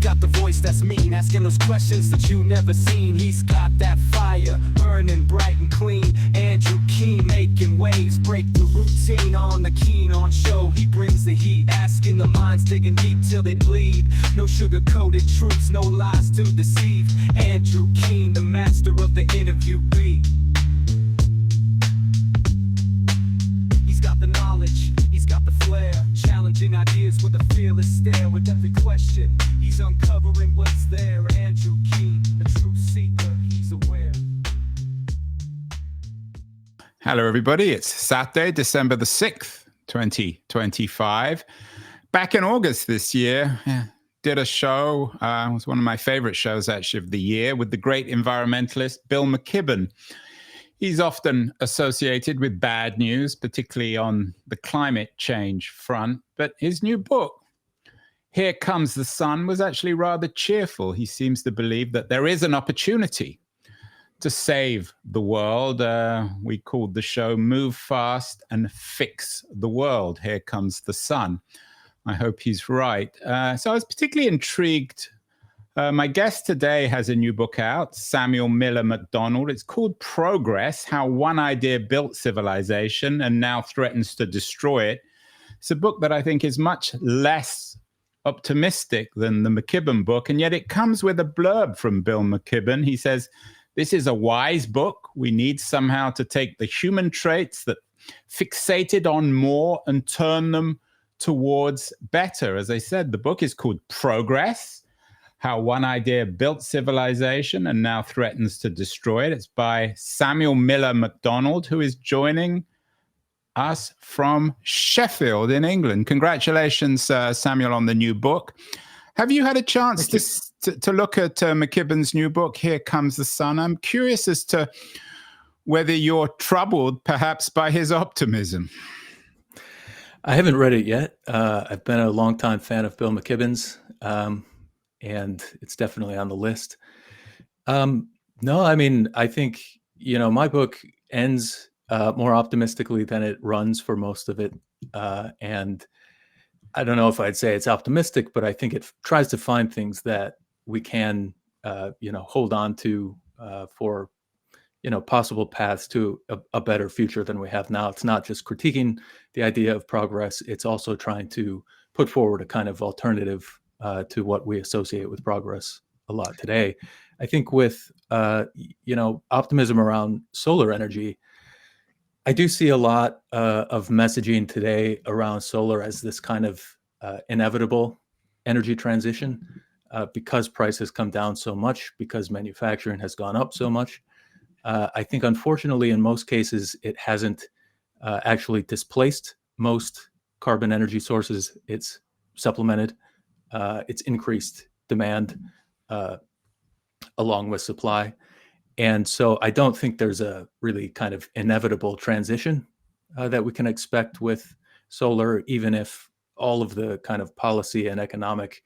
got the voice that's mean, asking those questions that you never seen. He's got that fire, burning bright and clean. Andrew Keen making waves, break the routine on the Keen On Show. He brings the heat, asking the minds, digging deep till they bleed. No sugar-coated truths, no lies to deceive. Andrew Keen, the master of the interview beat. He's got the knowledge, he's got the flair, challenging ideas with a fearless stare. With every question, he's uncovering what's there. Andrew Keen, the truth seeker, he's aware. Hello, everybody. It's Saturday, December the 6th, 2025. Back in August this year, did a show. It was one of my favorite shows, actually, of the year with the great environmentalist Bill McKibben. He's often associated with bad news, particularly on the climate change front. But his new book, Here Comes the Sun, was actually rather cheerful. He seems to believe that there is an opportunity to save the world. We called the show Move Fast and Fix the World. Here Comes the Sun. I hope he's right. So I was particularly intrigued. My guest today has a new book out, Samuel Miller MacDonald. It's called Progress, How One Idea Built Civilization and Now Threatens to Destroy It. It's a book that I think is much less optimistic than the McKibben book, and yet it comes with a blurb from Bill McKibben. He says, this is a wise book. We need somehow to take the human traits that fixated on more and turn them towards better. As I said, the book is called Progress, How One Idea Built Civilization and Now Threatens to Destroy It. It's by Samuel Miller MacDonald, who is joining us from Sheffield in England. Congratulations, Samuel, on the new book. Have you had a chance to look at McKibben's new book, Here Comes the Sun? I'm curious as to whether you're troubled, perhaps, by his optimism. I haven't read it yet. I've been a longtime fan of Bill McKibben's, and it's definitely on the list. No, I mean, I think, my book ends more optimistically than it runs for most of it. And I don't know if I'd say it's optimistic, but I think it tries to find things that we can, hold on to for, possible paths to a better future than we have now. It's not just critiquing the idea of progress. It's also trying to put forward a kind of alternative to what we associate with progress a lot today. I think with, optimism around solar energy, I do see a lot of messaging today around solar as this kind of inevitable energy transition because prices come down so much, because manufacturing has gone up so much. I think, unfortunately, in most cases, it hasn't actually displaced most carbon energy sources. It's supplemented, it's increased demand along with supply. And so I don't think there's a really kind of inevitable transition that we can expect with solar, even if all of the kind of policy and economic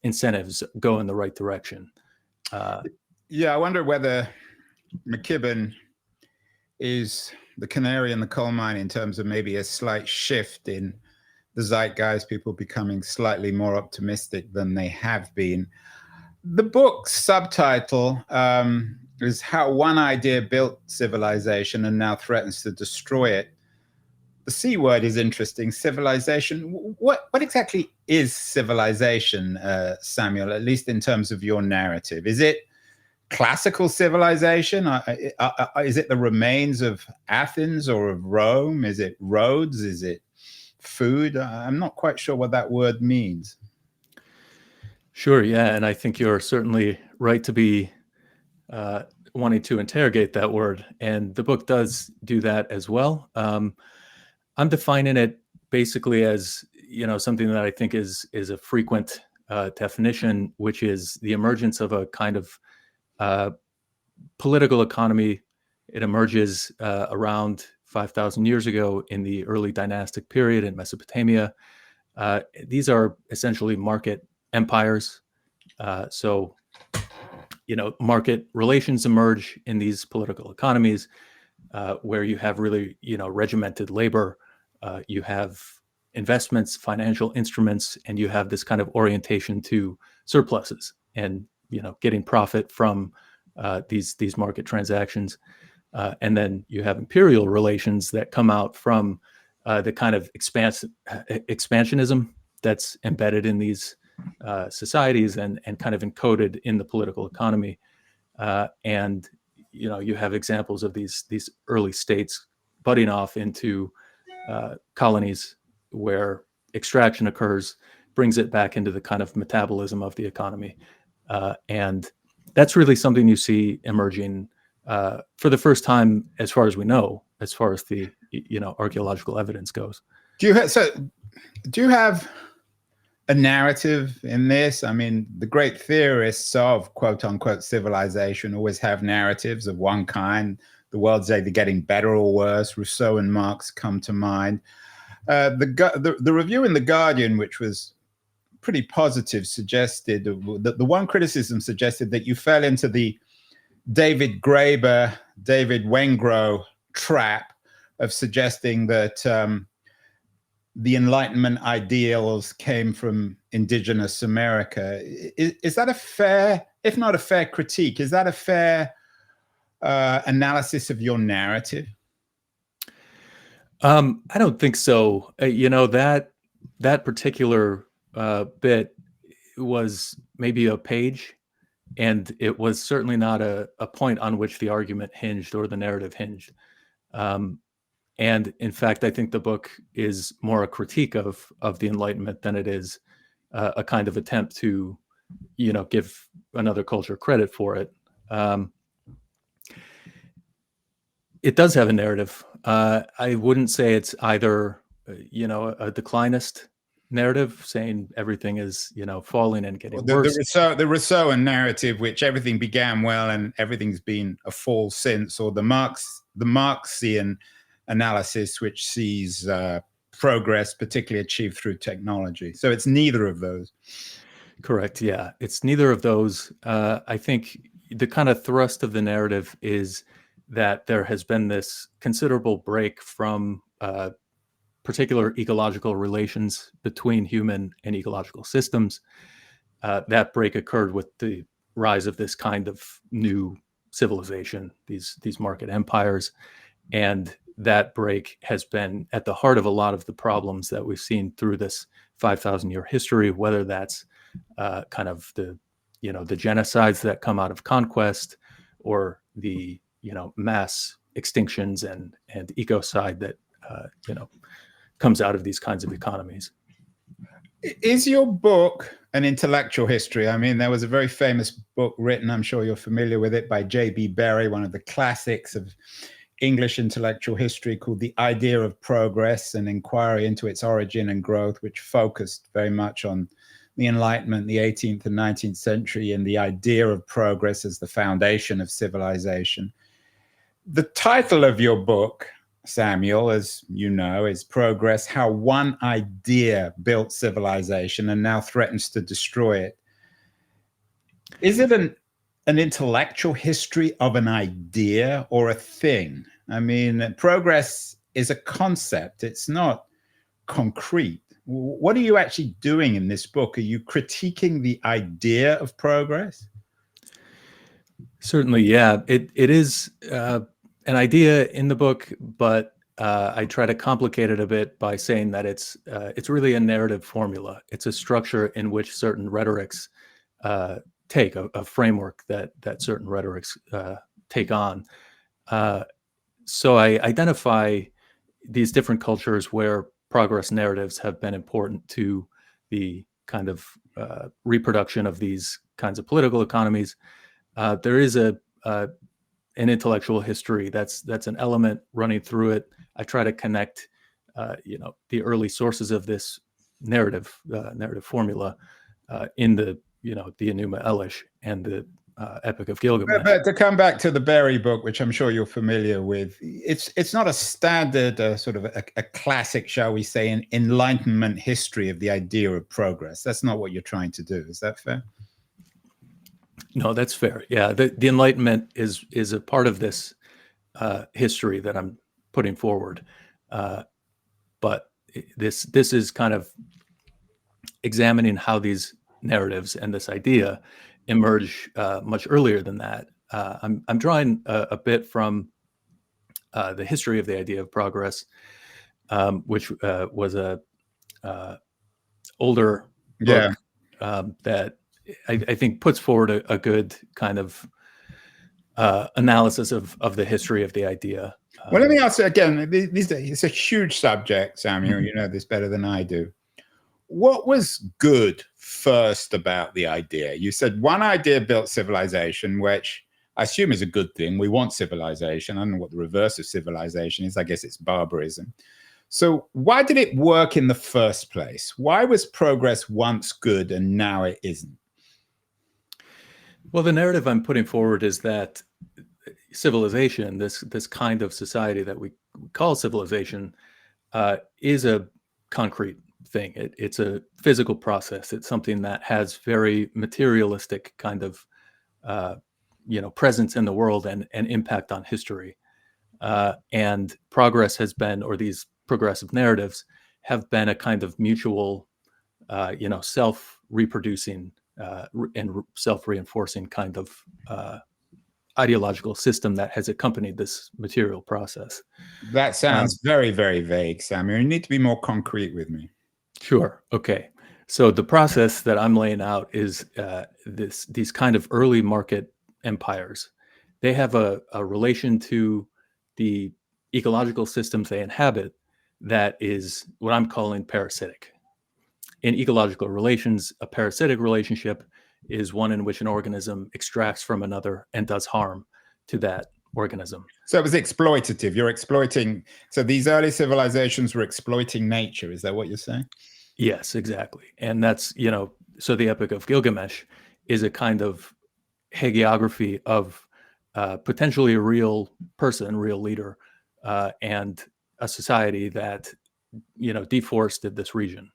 incentives go in the right direction. I wonder whether McKibben is the canary in the coal mine in terms of maybe a slight shift in the zeitgeist, people becoming slightly more optimistic than they have been. The book's subtitle is How One Idea Built Civilization and Now Threatens to Destroy It. The C word is interesting, civilization. What exactly is civilization, Samuel, at least in terms of your narrative? Is it classical civilization? Is it the remains of Athens or of Rome? Is it roads? Is it food? I'm not quite sure what that word means. Sure, yeah, and I think you're certainly right to be wanting to interrogate that word, and the book does do that as well. I'm defining it basically as something that I think is a frequent definition, which is the emergence of a kind of political economy. It emerges around 5,000 years ago in the early dynastic period in Mesopotamia. These are essentially market empires. So market relations emerge in these political economies where you have really, regimented labor. You have investments, financial instruments, and you have this kind of orientation to surpluses and getting profit from these market transactions. And then you have imperial relations that come out from the kind of expansionism that's embedded in these societies and kind of encoded in the political economy. And you have examples of these early states budding off into colonies where extraction occurs, brings it back into the kind of metabolism of the economy. And that's really something you see emerging for the first time, as far as we know, as far as the archaeological evidence goes. Do you have a narrative in this? I mean, the great theorists of quote unquote civilization always have narratives of one kind. The world's either getting better or worse. Rousseau and Marx come to mind. The review in The Guardian, which was pretty positive, suggested that the one criticism suggested that you fell into the David Graeber, David Wengrow trap of suggesting that the Enlightenment ideals came from indigenous America. Is that a fair, if not a fair critique, is that a fair analysis of your narrative? I don't think so. That particular bit was maybe a page, and it was certainly not a point on which the argument hinged or the narrative hinged. And in fact, I think the book is more a critique of the Enlightenment than it is a kind of attempt to, give another culture credit for it. It does have a narrative. I wouldn't say it's either, a declinist narrative saying everything is, falling and getting worse. The Rousseauan narrative, which everything began well and everything's been a fall since, or the Marxian analysis, which sees progress particularly achieved through technology. So it's neither of those. Correct. Yeah, it's neither of those. I think the kind of thrust of the narrative is that there has been this considerable break from particular ecological relations between human and ecological systems. That break occurred with the rise of this kind of new civilization, these market empires, and that break has been at the heart of a lot of the problems that we've seen through this 5,000-year history, whether that's kind of the genocides that come out of conquest, or the mass extinctions and ecocide that comes out of these kinds of economies. Is your book an intellectual history? I mean, there was a very famous book written, I'm sure you're familiar with it, by J.B. Berry, one of the classics of English intellectual history, called The Idea of Progress, an inquiry into its origin and growth, which focused very much on the Enlightenment, the 18th and 19th century, and the idea of progress as the foundation of civilization. The title of your book, Samuel, as you know, is Progress: How One Idea Built Civilization and Now Threatens to Destroy It. Is it an intellectual history of an idea or a thing? I mean, progress is a concept. It's not concrete. What are you actually doing in this book? Are you critiquing the idea of progress? Certainly, yeah. It is an idea in the book, but I try to complicate it a bit by saying that it's really a narrative formula. It's a structure in which certain rhetorics take, a framework that certain rhetorics take on. So I identify these different cultures where progress narratives have been important to the kind of reproduction of these kinds of political economies. There is an intellectual history that's an element running through it. I try to connect, the early sources of this narrative formula in the Enuma Elish and the Epic of Gilgamesh. But to come back to the Berry book, which I'm sure you're familiar with, it's not a standard sort of a classic, shall we say, an Enlightenment history of the idea of progress. That's not what you're trying to do. Is that fair? No, that's fair. Yeah, the Enlightenment is a part of this history that I'm putting forward, but this is kind of examining how these narratives and this idea emerge much earlier than that. I'm drawing a bit from the history of the idea of progress, which was a older book that I think puts forward a good kind of analysis of the history of the idea. Well, let me ask you again. It's a huge subject, Samuel. You know this better than I do. What was good first about the idea? You said one idea built civilization, which I assume is a good thing. We want civilization. I don't know what the reverse of civilization is. I guess it's barbarism. So why did it work in the first place? Why was progress once good and now it isn't? Well, the narrative I'm putting forward is that civilization, this kind of society that we call civilization, is a concrete thing. It's a physical process. It's something that has very materialistic kind of presence in the world and impact on history. And progress has been, or these progressive narratives have been, a kind of mutual, self-reproducing and self-reinforcing kind of ideological system that has accompanied this material process. That sounds very, very vague, Samuel. You need to be more concrete with me. Sure. Okay. So the process that I'm laying out is these kind of early market empires. They have a relation to the ecological systems they inhabit that is what I'm calling parasitic. In ecological relations, a parasitic relationship is one in which an organism extracts from another and does harm to that organism. So it was exploitative. You're exploiting. So these early civilizations were exploiting nature. Is that what you're saying? Yes, exactly. And that's, so the Epic of Gilgamesh is a kind of hagiography of potentially a real person, real leader, and a society that, deforested this region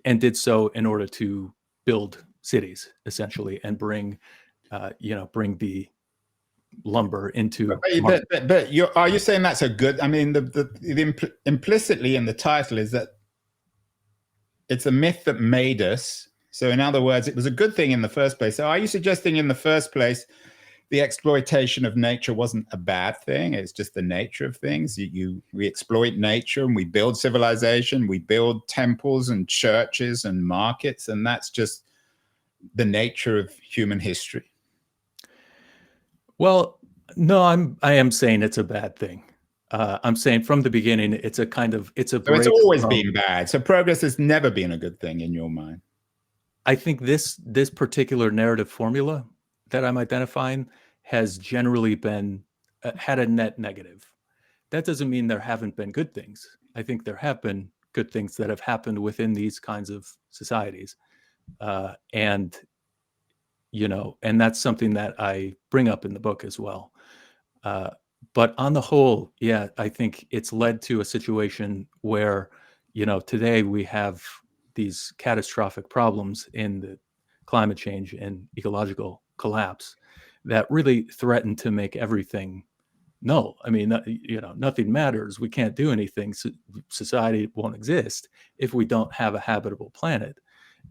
and did so in order to build cities, essentially, and bring the lumber into. But are you saying that's a good? I mean, implicitly in the title is that it's a myth that made us. So, in other words, it was a good thing in the first place. So, are you suggesting in the first place the exploitation of nature wasn't a bad thing? It's just the nature of things. We exploit nature and we build civilization. We build temples and churches and markets, and that's just the nature of human history. Well, no, I am saying it's a bad thing. I'm saying from the beginning, it's a break. So it's always been bad. So progress has never been a good thing in your mind. I think this particular narrative formula that I'm identifying has generally been had a net negative. That doesn't mean there haven't been good things. I think there have been good things that have happened within these kinds of societies. And that's something that I bring up in the book as well. But on the whole, yeah, I think it's led to a situation where, today we have these catastrophic problems in the climate change and ecological collapse that really threaten to make everything null. I mean, nothing matters. We can't do anything. Society won't exist if we don't have a habitable planet.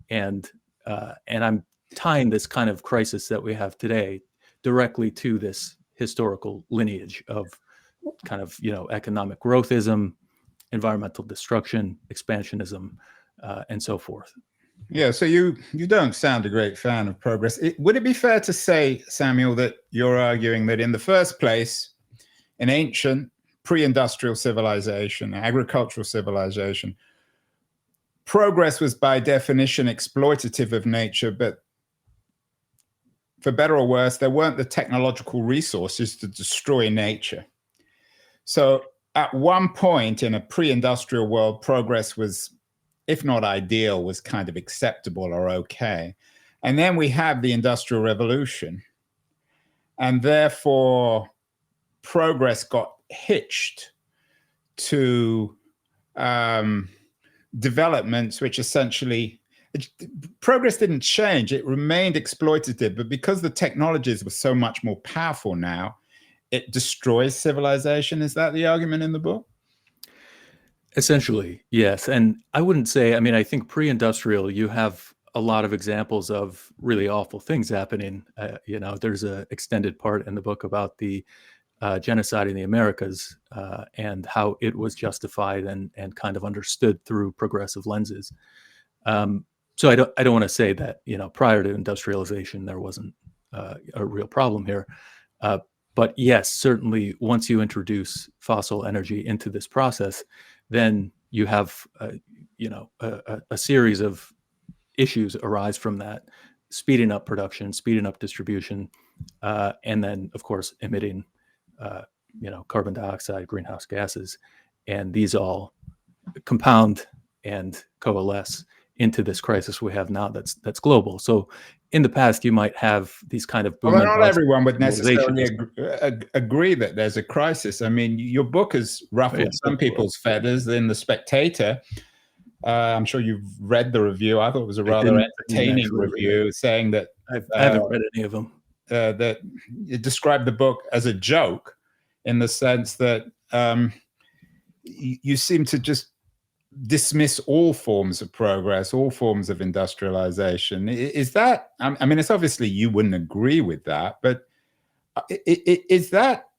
And I'm tying this kind of crisis that we have today directly to this historical lineage of kind of, economic growthism, environmental destruction, expansionism, and so forth. Yeah, so you don't sound a great fan of progress. Would it be fair to say, Samuel, that you're arguing that in the first place, in ancient pre-industrial civilization, agricultural civilization, progress was by definition exploitative of nature, but for better or worse, there weren't the technological resources to destroy nature. So at one point in a pre-industrial world, progress was, if not ideal, was kind of acceptable or okay. And then we have the Industrial Revolution. And therefore, progress got hitched to developments which essentially, progress didn't change. It remained exploitative. But because the technologies were so much more powerful now, it destroys civilization. Is that the argument in the book? Essentially, yes. And I wouldn't say, I mean, I think pre-industrial, you have a lot of examples of really awful things happening. There's an extended part in the book about the genocide in the Americas and how it was justified and kind of understood through progressive lenses. So I don't want to say that, prior to industrialization, there wasn't a real problem here. But yes, certainly once you introduce fossil energy into this process, then you have, a series of issues arise from that, speeding up production, speeding up distribution, and then, of course, emitting, carbon dioxide, greenhouse gases. And these all compound and coalesce into this crisis we have now that's global. So in the past, you might have these kind of boom Well, and not bust everyone would necessarily civilizations. agree that there's a crisis. I mean, your book has ruffled Yeah, some people's feathers. In The Spectator, I'm sure you've read the review. I thought it was a rather entertaining actually read review, saying that I haven't read any of them. that it described the book as a joke, in the sense that you seem to just dismiss all forms of progress, all forms of industrialization. Is that, I mean, it's obviously you wouldn't agree with that, but is that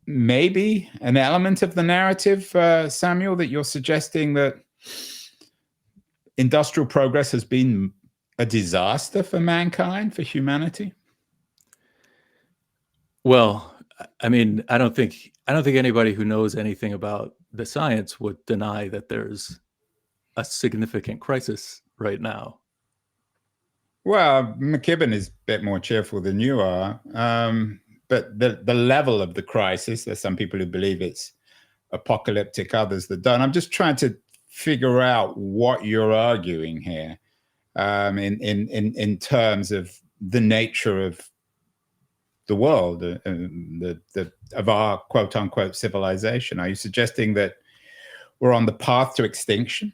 maybe an element of the narrative, Samuel, that you're suggesting that industrial progress has been a disaster for mankind, for humanity? Well, I mean, I don't think anybody who knows anything about the science would deny that there's a significant crisis right now. Well, McKibben is a bit more cheerful than you are, but the level of the crisis, there's some people who believe it's apocalyptic, others that don't. I'm just trying to figure out what you're arguing here, in terms of the nature of the world, of our quote unquote civilization. Are you suggesting that we're on the path to extinction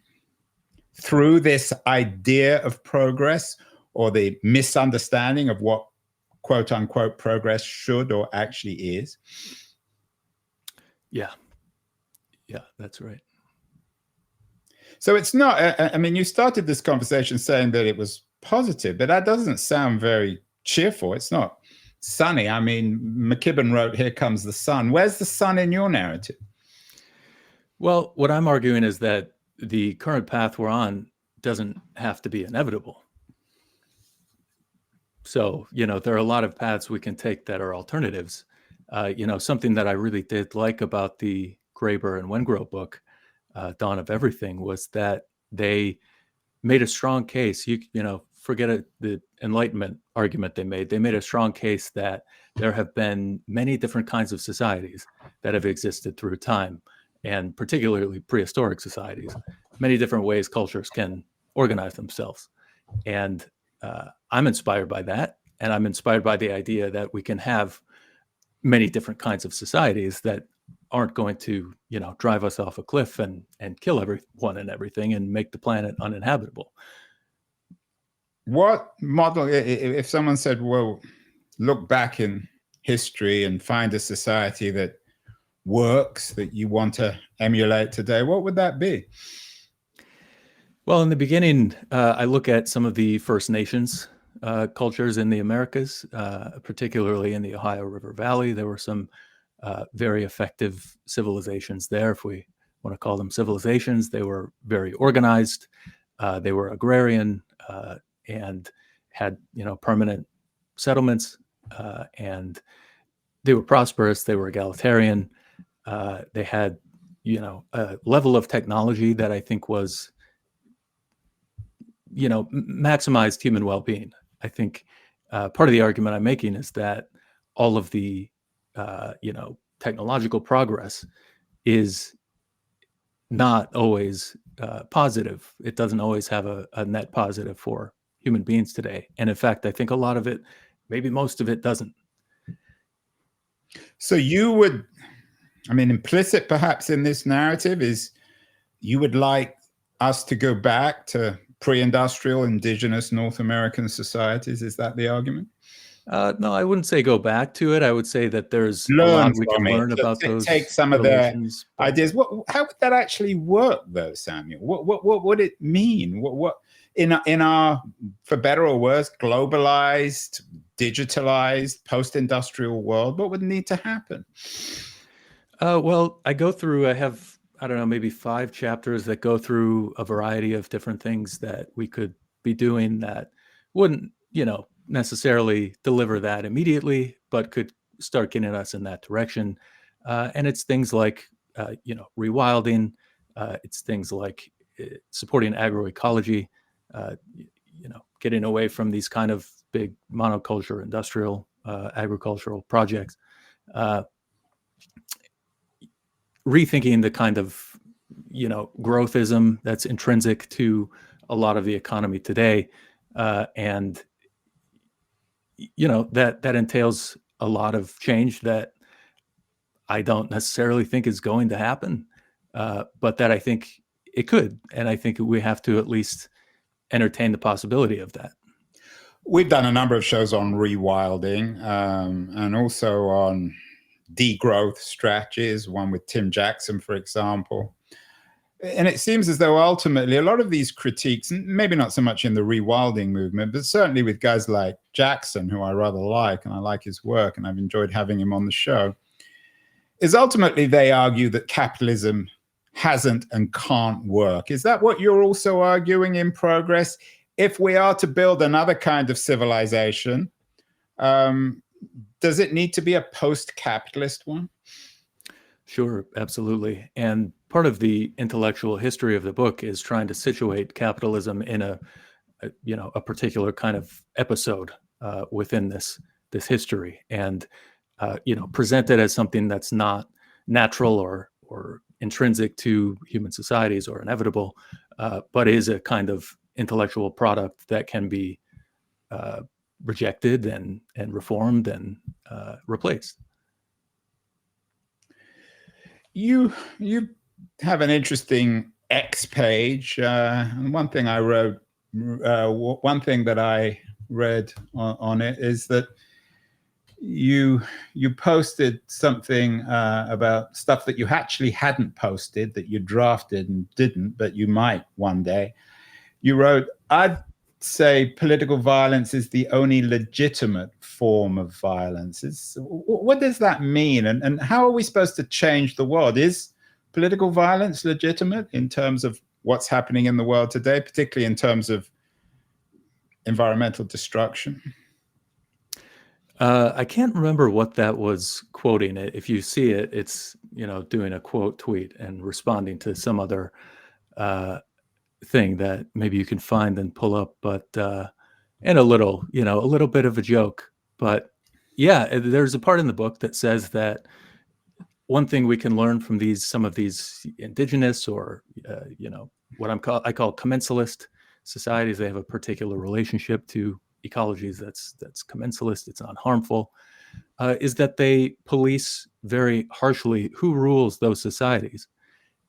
through this idea of progress, or the misunderstanding of what quote unquote progress should or actually is? Yeah, that's right. So it's not, I mean, you started this conversation saying that it was positive, but that doesn't sound very cheerful. It's not sunny. I mean, McKibben wrote, "Here comes the sun." Where's the sun in your narrative? Well, what I'm arguing is that the current path we're on doesn't have to be inevitable. So, there are a lot of paths we can take that are alternatives. Something that I really did like about the Graeber and Wengrow book, Dawn of Everything, was that they made a strong case. Forget the Enlightenment argument they made. They made a strong case that there have been many different kinds of societies that have existed through time, and particularly prehistoric societies, many different ways cultures can organize themselves. And I'm inspired by that. And I'm inspired by the idea that we can have many different kinds of societies that aren't going to, drive us off a cliff and kill everyone and everything and make the planet uninhabitable. What model, if someone said, well, look back in history and find a society that works, that you want to emulate today, what would that be? Well, in the beginning, I look at some of the First Nations cultures in the Americas, particularly in the Ohio River Valley. There were some very effective civilizations there, if we want to call them civilizations. They were very organized. They were agrarian and had, permanent settlements, and they were prosperous. They were egalitarian. They had, a level of technology that I think was, maximized human well-being. I think part of the argument I'm making is that all of the, technological progress is not always positive. It doesn't always have a net positive for human beings today. And in fact, I think a lot of it, maybe most of it, doesn't. So you would, implicit perhaps in this narrative is you would like us to go back to pre-industrial indigenous North American societies. Is that the argument? No, I wouldn't say go back to it. I would say that there's a Learn lot we can from it. learn about those Take some of their relations. ideas. How would that actually work, though, Samuel? What would it mean? What in our, for better or worse, globalized, digitalized, post-industrial world? What would need to happen? Well, I have, I don't know, maybe 5 chapters that go through a variety of different things that we could be doing that wouldn't, necessarily deliver that immediately, but could start getting us in that direction. And it's things like, rewilding. It's things like supporting agroecology, getting away from these kind of big monoculture industrial agricultural projects. Rethinking the kind of, growthism that's intrinsic to a lot of the economy today. And, that entails a lot of change that I don't necessarily think is going to happen, but that I think it could. And I think we have to at least entertain the possibility of that. We've done a number of shows on rewilding and also on degrowth strategies, one with Tim Jackson, for example. And it seems as though ultimately a lot of these critiques, maybe not so much in the rewilding movement, but certainly with guys like Jackson, who I rather like, and I like his work, and I've enjoyed having him on the show, is ultimately they argue that capitalism hasn't and can't work. Is that what you're also arguing in Progress? If we are to build another kind of civilization, does it need to be a post-capitalist one? Sure, absolutely. And part of the intellectual history of the book is trying to situate capitalism in a particular kind of episode within this history, and present it as something that's not natural or intrinsic to human societies or inevitable, but is a kind of intellectual product that can be rejected and reformed and replaced. You have an interesting X page. And one thing I wrote, one thing that I read on it is that you posted something about stuff that you actually hadn't posted, that you drafted and didn't, but you might one day. You wrote, "I'd say political violence is the only legitimate form of violence." What does that mean? And how are we supposed to change the world? Is political violence legitimate in terms of what's happening in the world today, particularly in terms of environmental destruction? I can't remember what that was quoting. If you see it, it's, doing a quote tweet and responding to some other thing that maybe you can find and pull up, but and a little bit of a joke. But yeah, there's a part in the book that says that one thing we can learn from some of these indigenous or what I call commensalist societies. They have a particular relationship to ecologies that's commensalist. It's not harmful. Is that they police very harshly who rules those societies.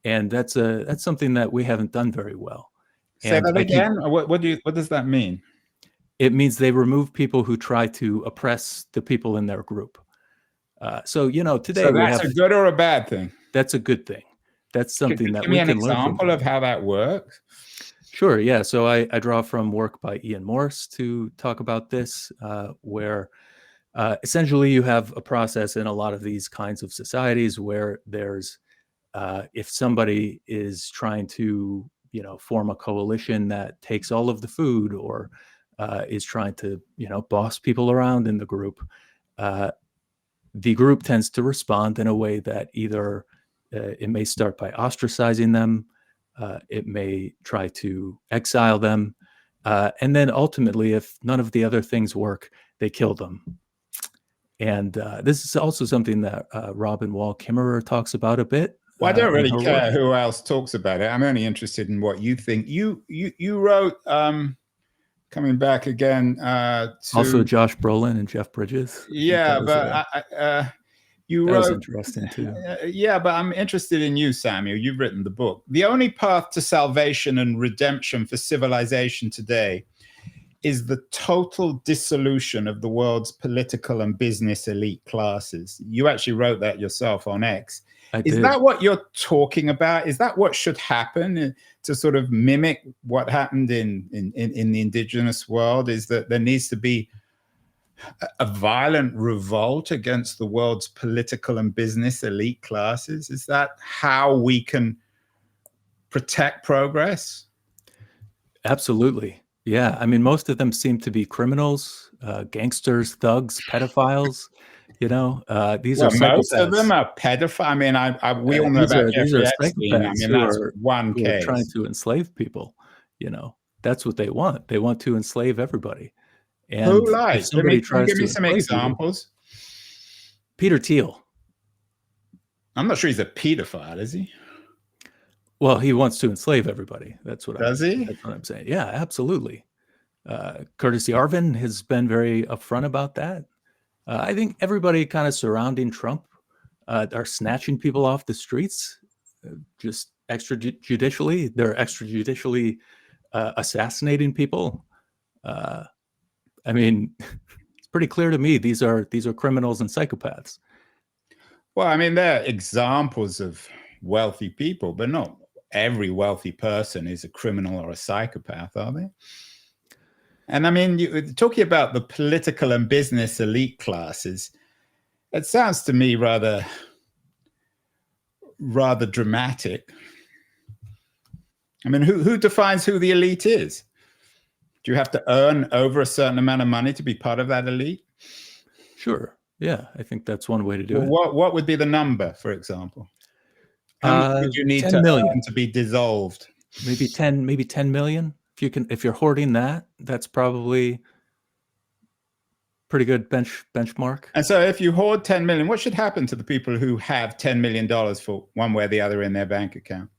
And that's something that we haven't done very well. Say that again. What does that mean? It means they remove people who try to oppress the people in their group. So today, so that's a good or a bad thing? That's a good thing. That's something that we can learn from. Give me an example of how that works. Sure. Yeah. So I draw from work by Ian Morse to talk about this, where essentially you have a process in a lot of these kinds of societies where there's if somebody is trying to, form a coalition that takes all of the food or is trying to, boss people around in the group tends to respond in a way that either it may start by ostracizing them, it may try to exile them, and then ultimately, if none of the other things work, they kill them. And this is also something that Robin Wall Kimmerer talks about a bit. Well, I don't really care who else talks about it. I'm only interested in what you think. You wrote, coming back again, also Josh Brolin and Jeff Bridges. Yeah, but you wrote. That was interesting too. Yeah, but I'm interested in you, Samuel. You've written the book. The only path to salvation and redemption for civilization today is the total dissolution of the world's political and business elite classes. You actually wrote that yourself on X. I Is did. that what you're talking about? Is that what should happen to sort of mimic what happened in the indigenous world? Is that there needs to be a violent revolt against the world's political and business elite classes? Is that how we can protect progress? Absolutely. Yeah. I mean, most of them seem to be criminals, gangsters, thugs, pedophiles. These Well, are most of them psychopaths. are pedophiles. I mean, we all know These about are Jeffrey Epstein. I psychopaths mean, who that's are one trying case. to enslave people. That's what they want. They want to enslave everybody. And Who if like? somebody Can you tries give to me some enslave you, examples? Peter Thiel. I'm not sure he's a pedophile, is he? Well, he wants to enslave everybody. Does he? That's what I'm saying. Yeah, absolutely. Curtis Yarvin has been very upfront about that. I think everybody kind of surrounding Trump are snatching people off the streets, just extrajudicially. They're extrajudicially assassinating people. I mean, it's pretty clear to me these are criminals and psychopaths. Well, I mean, they're examples of wealthy people, but not every wealthy person is a criminal or a psychopath, are they? And I mean, talking about the political and business elite classes, it sounds to me rather dramatic. I mean, who defines who the elite is? Do you have to earn over a certain amount of money to be part of that elite? Sure. Yeah, I think that's one way to do it. What would be the number, for example? How much would you need 10 to million. earn to be dissolved? Maybe 10 million. If you're hoarding that, that's probably pretty good benchmark. And so if you hoard 10 million, what should happen to the people who have $10 million for one way or the other in their bank account?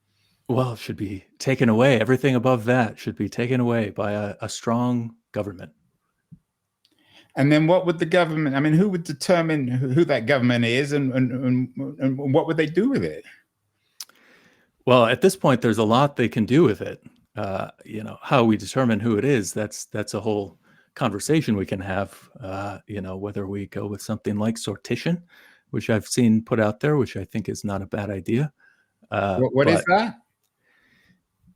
Well, it should be taken away. Everything above that should be taken away by a strong government. And then what would the government, I mean, who would determine who that government is and what would they do with it? Well, at this point, there's a lot they can do with it. How we determine who it is, that's a whole conversation we can have, whether we go with something like sortition, which I've seen put out there, which I think is not a bad idea. What is that?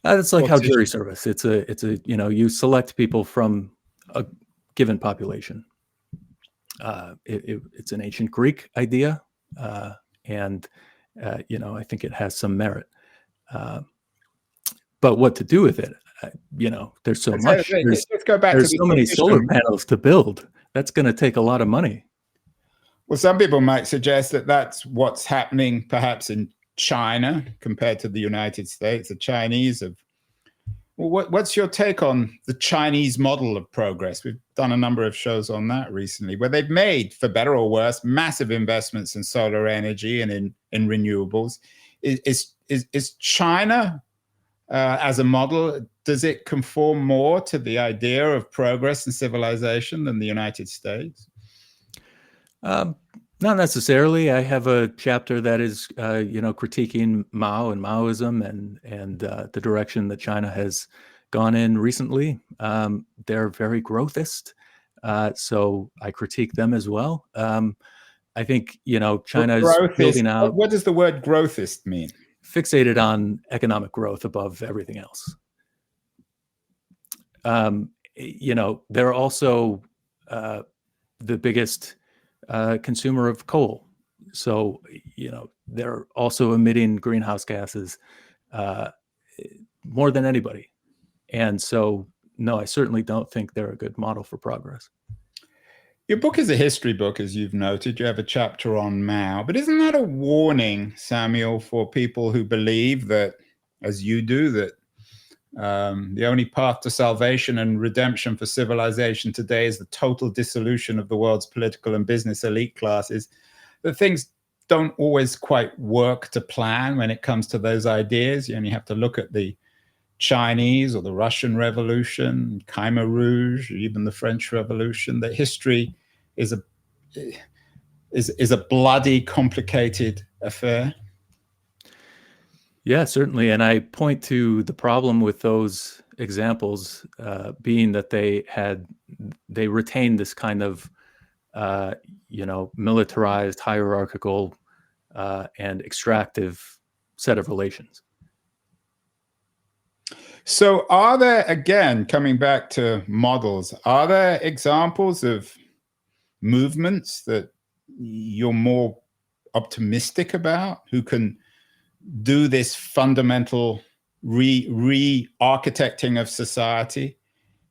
It's like how Sortition. jury service. It's a you select people from a given population. It's an ancient Greek idea, and I think it has some merit. But what to do with it? There's so much. Let's go back There's to so many solar panels to build. That's going to take a lot of money. Well, some people might suggest that that's what's happening perhaps in China compared to the United States. The Chinese have. Well, what's your take on the Chinese model of progress? We've done a number of shows on that recently, where they've made, for better or worse, massive investments in solar energy and in renewables. Is China as a model, does it conform more to the idea of progress and civilization than the United States? Not necessarily. I have a chapter that is, critiquing Mao and Maoism and the direction that China has gone in recently. They're very growthist, so I critique them as well. I think China is building out. What does the word growthist mean? Fixated on economic growth above everything else. They're also the biggest consumer of coal. So, they're also emitting greenhouse gases more than anybody. And so, no, I certainly don't think they're a good model for progress. Your book is a history book, as you've noted. You have a chapter on Mao. But isn't that a warning, Samuel, for people who believe that, as you do, that the only path to salvation and redemption for civilization today is the total dissolution of the world's political and business elite classes, that things don't always quite work to plan when it comes to those ideas? You only have to look at the Chinese or the Russian Revolution, Khmer Rouge, or even the French Revolution. That history is a bloody, complicated affair. Yeah, certainly. And I point to the problem with those examples being that they retained this kind of militarized, hierarchical, and extractive set of relations. So are there, again, coming back to models, are there examples of movements that you're more optimistic about, who can do this fundamental re-architecting of society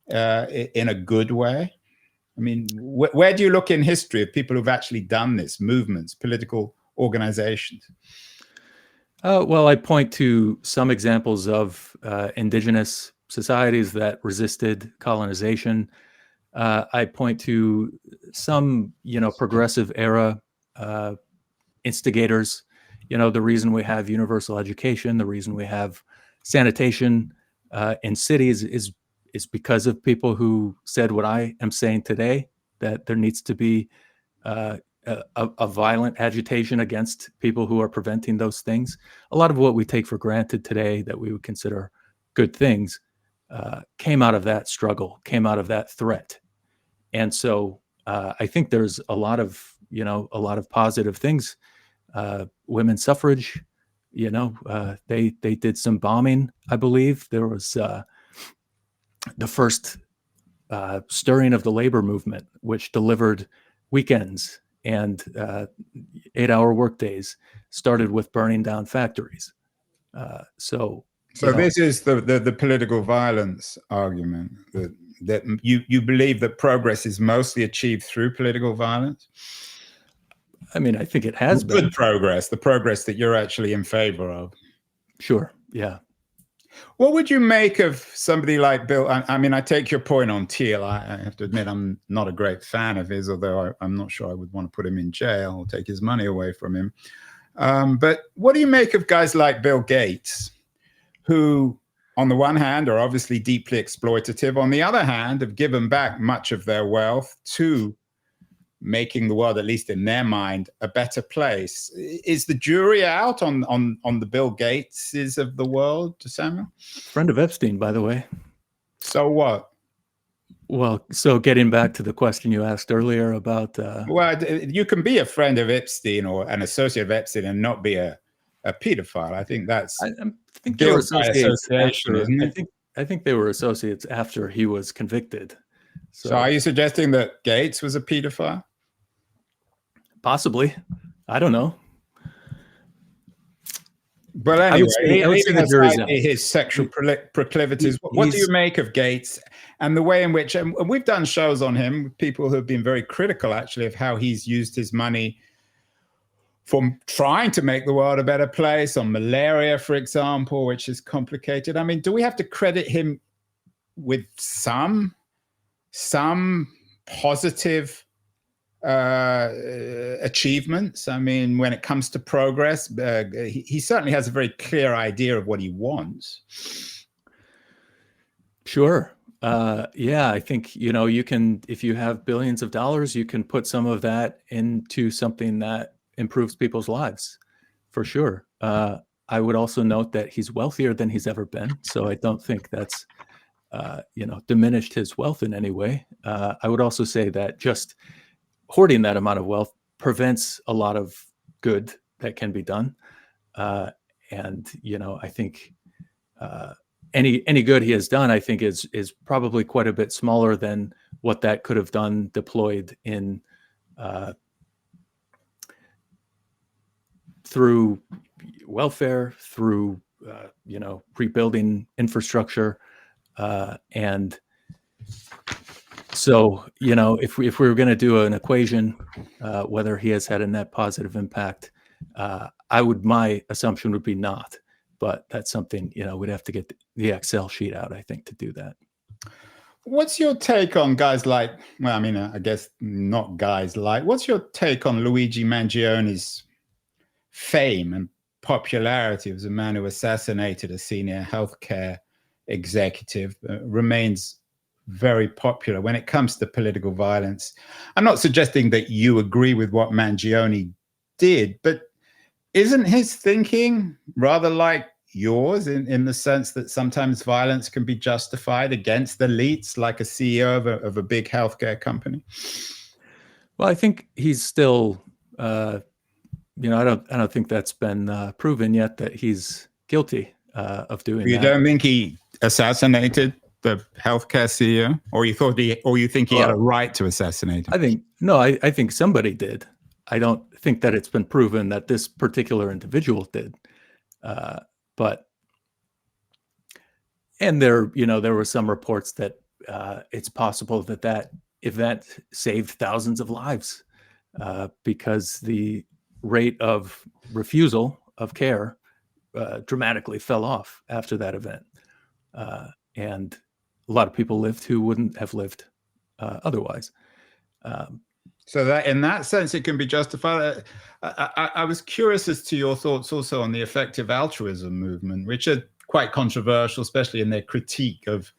in a good way? I mean, where do you look in history of people who've actually done this, movements, political organizations? Well, I point to some examples of indigenous societies that resisted colonization. I point to some, progressive era instigators. The reason we have universal education, the reason we have sanitation in cities is because of people who said what I am saying today, that there needs to be a violent agitation against people who are preventing those things. A lot of what we take for granted today that we would consider good things came out of that struggle, came out of that threat. And so I think there's a lot of positive things. Women's suffrage, they did some bombing, I believe. There was the first stirring of the labor movement, which delivered weekends and 8-hour workdays, started with burning down factories. So this is the political violence argument, that you believe that progress is mostly achieved through political violence? I mean, I think it has been. Good progress, the progress that you're actually in favor of. Sure, yeah. What would you make of somebody like Bill? I mean, I take your point on Thiel. I have to admit, I'm not a great fan of his, although I'm not sure I would want to put him in jail or take his money away from him. But what do you make of guys like Bill Gates, who, on the one hand, are obviously deeply exploitative, on the other hand, have given back much of their wealth to making the world, at least in their mind, a better place? Is the jury out on the Bill Gateses of the world, Samuel? Friend of Epstein, by the way. So what? Well, so getting back to the question you asked earlier about... Well, you can be a friend of Epstein or an associate of Epstein and not be a pedophile. I think that's... I think they were associates after, isn't it? I think they were associates after he was convicted. So are you suggesting that Gates was a pedophile? Possibly. I don't know. But anyway, I would say the jury's out. His sexual proclivities. What do you make of Gates and the way in which, and we've done shows on him, people who have been very critical actually of how he's used his money for trying to make the world a better place, on malaria, for example, which is complicated. I mean, do we have to credit him with some positive achievements? I mean, when it comes to progress, he certainly has a very clear idea of what he wants. Sure. Yeah, I think, you can, if you have billions of dollars, you can put some of that into something that improves people's lives, for sure. I would also note that he's wealthier than he's ever been. So I don't think that's, diminished his wealth in any way. I would also say that just hoarding that amount of wealth prevents a lot of good that can be done. I think any good he has done, I think is probably quite a bit smaller than what that could have done deployed in through welfare, through rebuilding infrastructure, and so, if we were going to do an equation, whether he has had a net positive impact, my assumption would be not. But that's something, we'd have to get the Excel sheet out, I think, to do that. What's your take on guys like, well, I mean, I guess not guys like, what's your take on Luigi Mangioni's fame and popularity as a man who assassinated a senior healthcare executive, remains very popular when it comes to political violence? I'm not suggesting that you agree with what Mangione did, but isn't his thinking rather like yours in the sense that sometimes violence can be justified against the elites, like a CEO of a big healthcare company? Well, I think he's still, I don't think that's been proven yet that he's guilty of doing You that. don't think he assassinated the healthcare CEO, or you think he had a right to assassinate him? I think somebody did. I don't think that it's been proven that this particular individual did. And there were some reports that it's possible that event saved thousands of lives because the rate of refusal of care dramatically fell off after that event. And a lot of people lived who wouldn't have lived otherwise. So that in that sense, it can be justified. I was curious as to your thoughts also on the effective altruism movement, which are quite controversial, especially in their critique of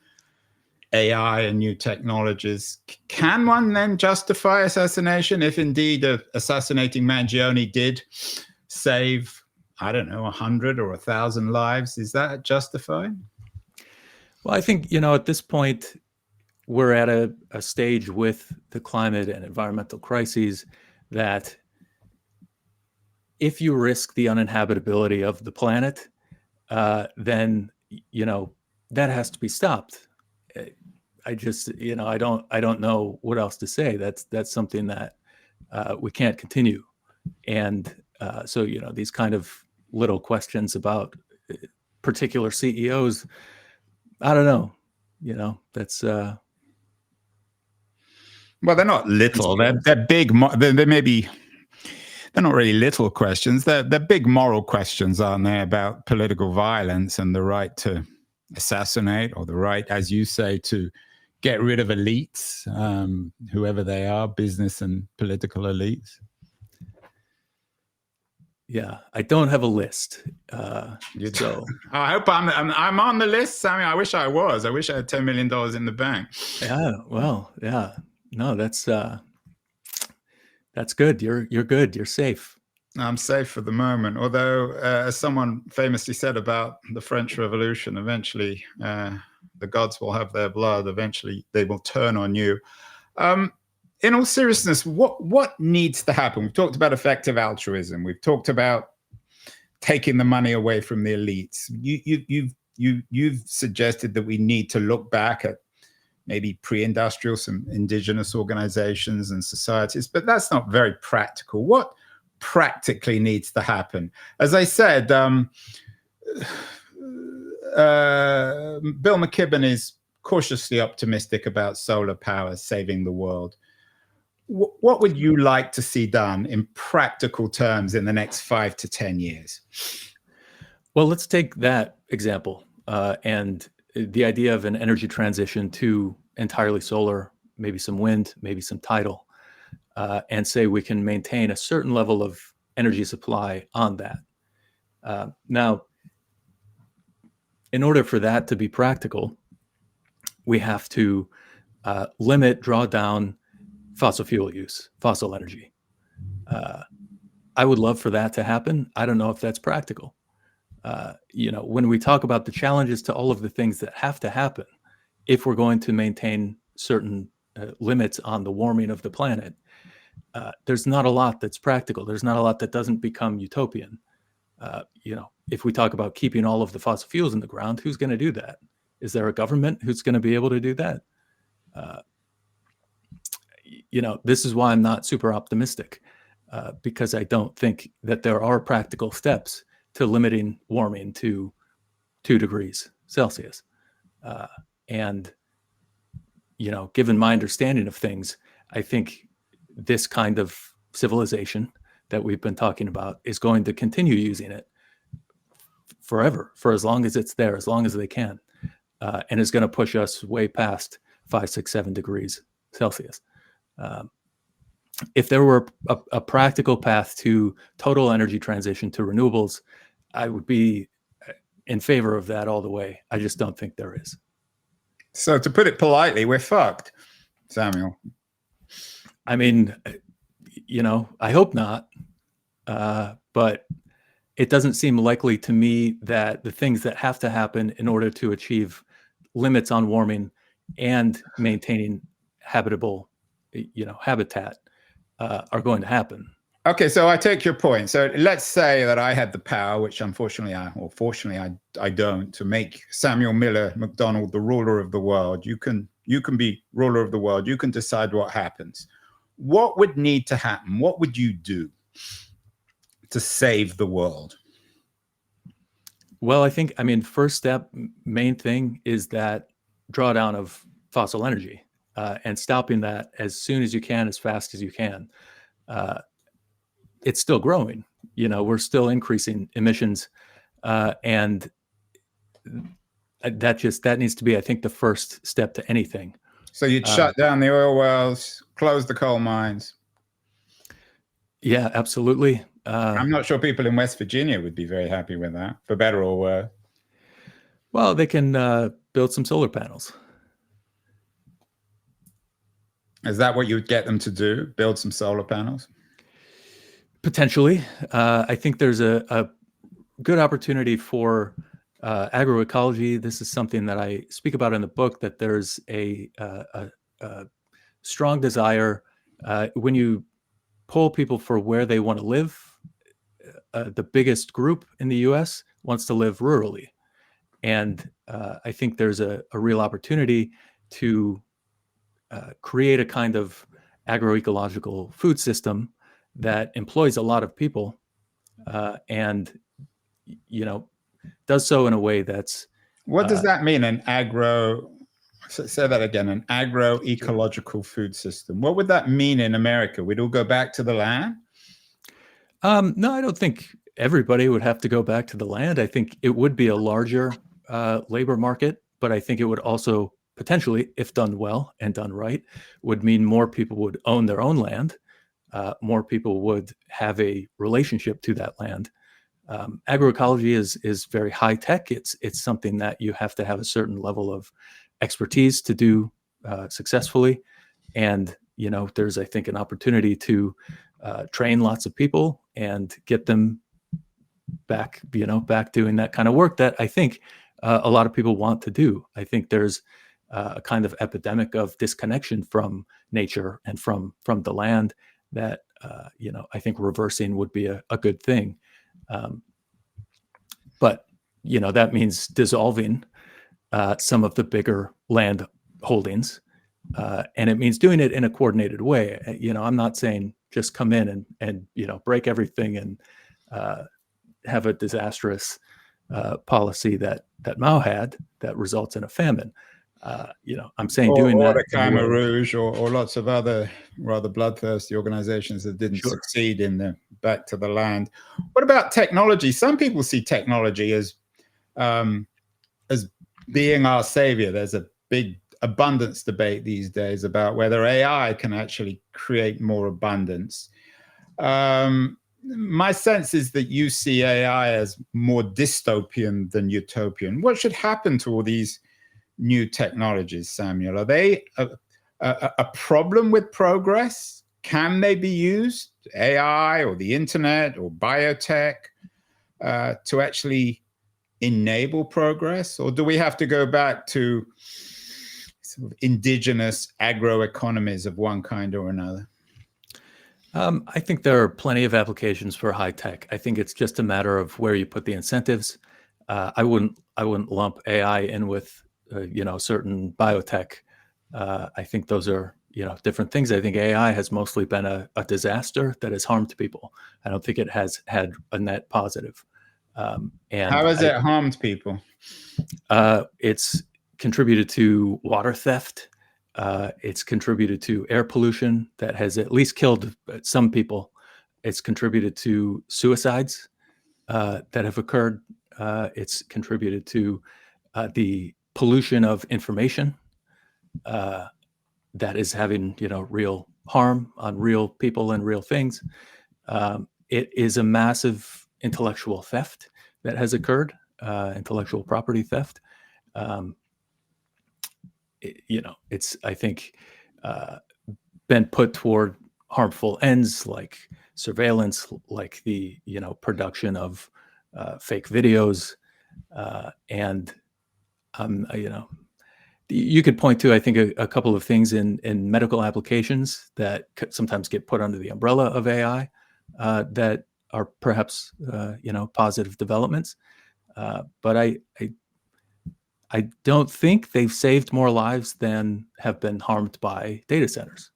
AI and new technologies. Can one then justify assassination if indeed assassinating Mangione did save, I don't know, 100 or 1,000 lives? Is that justified? Well, I think, at this point, we're at a stage with the climate and environmental crises that if you risk the uninhabitability of the planet, then, that has to be stopped. I just, I don't know what else to say. That's something that we can't continue. And so, these kind of little questions about particular CEOs, I don't know, that's well, they're not little. They're big. They may be. They're not really little questions. They're big moral questions, aren't they, about political violence and the right to assassinate, or the right, as you say, to get rid of elites, whoever they are, business and political elites. Yeah, I don't have a list. So I hope I'm on the list, Sammy. I wish I was. I wish I had $10 million in the bank. Yeah, well, yeah. No, that's good. You're good. You're safe. I'm safe for the moment. Although, as someone famously said about the French Revolution, eventually the gods will have their blood. Eventually, they will turn on you. In all seriousness, what needs to happen? We've talked about effective altruism. We've talked about taking the money away from the elites. You've suggested that we need to look back at maybe pre-industrial, some indigenous organizations and societies, but that's not very practical. What practically needs to happen? As I said, Bill McKibben is cautiously optimistic about solar power saving the world. What would you like to see done in practical terms in the next 5 to 10 years? Well, let's take that example and the idea of an energy transition to entirely solar, maybe some wind, maybe some tidal, and say we can maintain a certain level of energy supply on that. Now, in order for that to be practical, we have to draw down fossil fuel use, fossil energy. I would love for that to happen. I don't know if that's practical. When we talk about the challenges to all of the things that have to happen, if we're going to maintain certain limits on the warming of the planet, there's not a lot that's practical. There's not a lot that doesn't become utopian. If we talk about keeping all of the fossil fuels in the ground, who's going to do that? Is there a government who's going to be able to do that? This is why I'm not super optimistic, because I don't think that there are practical steps to limiting warming to 2 degrees Celsius. And given my understanding of things, I think this kind of civilization that we've been talking about is going to continue using it forever, for as long as it's there, as long as they can, and is going to push us way past 5, 6, 7 degrees Celsius. If there were a practical path to total energy transition to renewables, I would be in favor of that all the way. I just don't think there is. So to put it politely, we're fucked, Samuel. I mean, I hope not. But it doesn't seem likely to me that the things that have to happen in order to achieve limits on warming and maintaining habitable, habitat are going to happen. Okay, so I take your point. So let's say that I had the power, which unfortunately fortunately I don't, to make Samuel Miller McDonald the ruler of the world. You can be ruler of the world. You can decide what happens. What would need to happen? What would you do to save the world? Well, I mean, first step, main thing is that drawdown of fossil energy and stopping that as soon as you can, as fast as you can. It's still growing. We're still increasing emissions, and that needs to be, I think, the first step to anything. So you'd shut down the oil wells, close the coal mines. Yeah, absolutely. I'm not sure people in West Virginia would be very happy with that, for better or worse. Well, they can build some solar panels. Is that what you would get them to do? Build some solar panels? Potentially. I think there's a good opportunity for agroecology. This is something that I speak about in the book, that there's a strong desire when you poll people for where they want to live. The biggest group in the US wants to live rurally. And I think there's a real opportunity to create a kind of agroecological food system that employs a lot of people and, does so in a way that's... What does that mean, say that again, an agroecological food system? What would that mean in America? We'd all go back to the land? No, I don't think everybody would have to go back to the land. I think it would be a larger labor market, but I think it would also potentially, if done well and done right, would mean more people would own their own land. More people would have a relationship to that land. Agroecology is very high tech. It's something that you have to have a certain level of expertise to do successfully. And, there's, I think, an opportunity to train lots of people and get them back doing that kind of work that I think a lot of people want to do. I think there's a kind of epidemic of disconnection from nature and from the land that, I think reversing would be a good thing. But, that means dissolving some of the bigger land holdings. And it means doing it in a coordinated way. I'm not saying just come in and break everything and have a disastrous policy that Mao had that results in a famine. I'm saying doing that. Or the Khmer Rouge or lots of other rather bloodthirsty organizations that didn't succeed in the back to the land. What about technology? Some people see technology as being our savior. There's a big abundance debate these days about whether AI can actually create more abundance. My sense is that you see AI as more dystopian than utopian. What should happen to all these new technologies, Samuel? Are they a problem with progress? Can they be used, AI or the internet or biotech, to actually enable progress? Or do we have to go back to sort of indigenous agroeconomies of one kind or another? I think there are plenty of applications for high tech. I think it's just a matter of where you put the incentives. I wouldn't lump AI in with certain biotech. I think those are different things. I think AI has mostly been a disaster that has harmed people. I don't think it has had a net positive. And how has it harmed people? It's contributed to water theft. It's contributed to air pollution that has at least killed some people. It's contributed to suicides that have occurred. It's contributed to the pollution of information that is having real harm on real people and real things. It is a massive intellectual theft that has occurred, intellectual property theft. It's, I think, been put toward harmful ends like surveillance, like the production of fake videos, and you could point to, I think, a couple of things in medical applications that sometimes get put under the umbrella of AI that are perhaps positive developments. But I don't think they've saved more lives than have been harmed by data centers.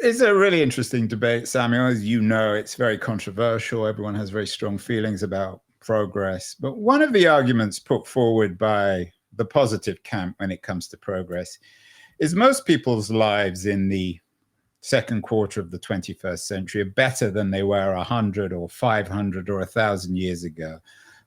It's a really interesting debate, Samuel. As you know, it's very controversial. Everyone has very strong feelings about progress. But one of the arguments put forward by the positive camp when it comes to progress is most people's lives in the second quarter of the 21st century are better than they were 100 or 500 or 1,000 years ago.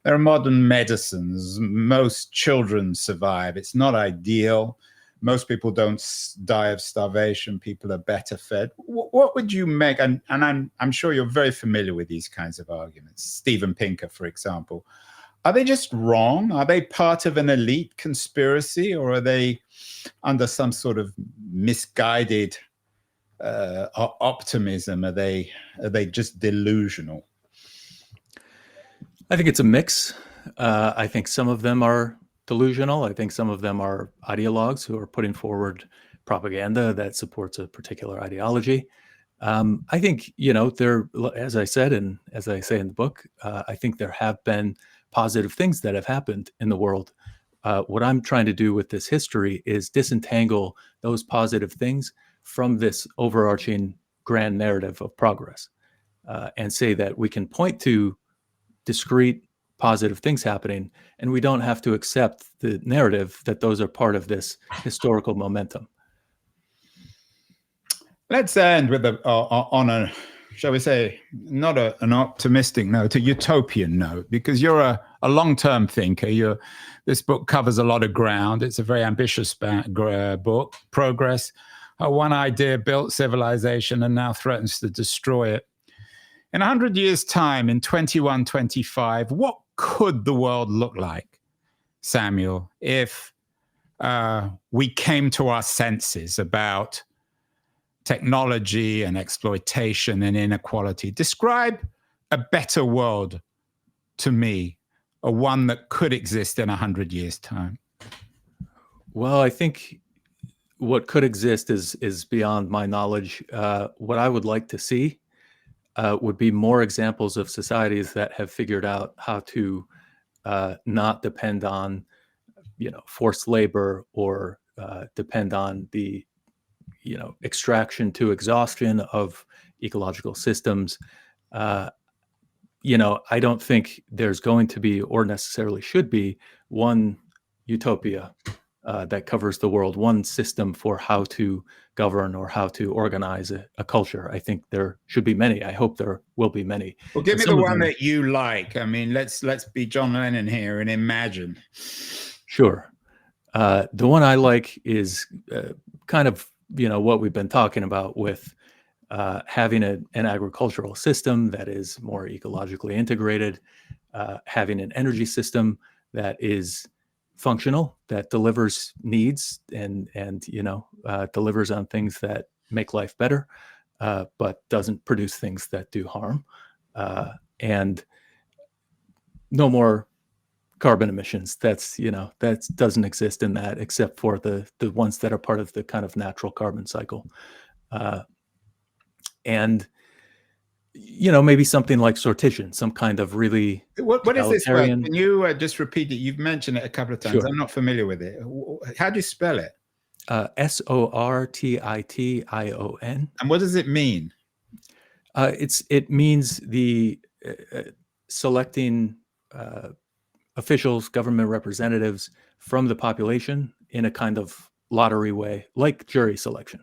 There are modern medicines. Most children survive. It's not ideal. Most people don't die of starvation. People are better fed. What would you make? And I'm sure you're very familiar with these kinds of arguments. Steven Pinker, for example. Are they just wrong? Are they part of an elite conspiracy, or are they under some sort of misguided optimism? Are they just delusional? I think it's a mix. I think some of them are delusional. I think some of them are ideologues who are putting forward propaganda that supports a particular ideology. I think, there, as I said, and as I say in the book, I think there have been positive things that have happened in the world. What I'm trying to do with this history is disentangle those positive things from this overarching grand narrative of progress, and say that we can point to discrete positive things happening, and we don't have to accept the narrative that those are part of this historical momentum. Let's end with on a, shall we say, not an optimistic note, a utopian note, because you're a long-term thinker. This book covers a lot of ground. It's a very ambitious book. Progress. One idea built civilization and now threatens to destroy it. In 100 years' time, in 2125, what could the world look like, Samuel, if we came to our senses about technology and exploitation and inequality? Describe a better world to me, a one that could exist in 100 years' time. Well, I think what could exist is beyond my knowledge. What I would like to see would be more examples of societies that have figured out how to not depend on, forced labor or depend on the, extraction to exhaustion of ecological systems. I don't think there's going to be, or necessarily should be, one utopia that covers the world, one system for how to govern or how to organize a culture. I think there should be many. I hope there will be many. Well, give me the one that you like. I mean, let's be John Lennon here and imagine. Sure. The one I like is kind of, what we've been talking about with having an agricultural system that is more ecologically integrated, having an energy system that is functional, that delivers needs and delivers on things that make life better, but doesn't produce things that do harm, and no more carbon emissions. That doesn't exist in that, except for the ones that are part of the kind of natural carbon cycle, and maybe something like sortition, some kind of really what is this word? Can you just repeat it? You've mentioned it a couple of times. Sure. I'm not familiar with it. How do you spell it? Sortition. And what does it mean? It means the selecting officials, government representatives from the population in a kind of lottery way, like jury selection,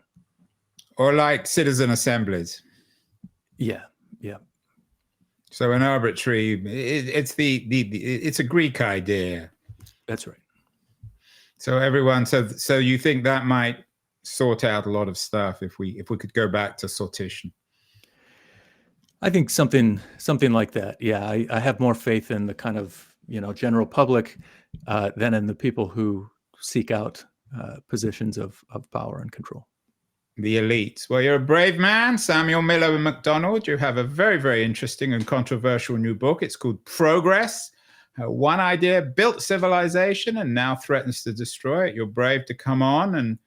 or like citizen assemblies. Yeah. So an arbitrary, it's a Greek idea. That's right. So everyone, so you think that might sort out a lot of stuff if we could go back to sortition? I think something like that. Yeah, I have more faith in the kind of general public than in the people who seek out positions of power and control. the elites. Well, you're a brave man, Samuel Miller MacDonald. You have a very, very interesting and controversial new book. It's called Progress. One idea built civilization and now threatens to destroy it. You're brave to come on and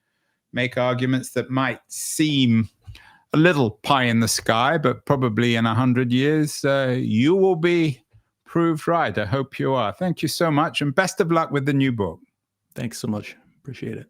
make arguments that might seem a little pie in the sky, but probably in 100 years, you will be proved right. I hope you are. Thank you so much, and best of luck with the new book. Thanks so much. Appreciate it.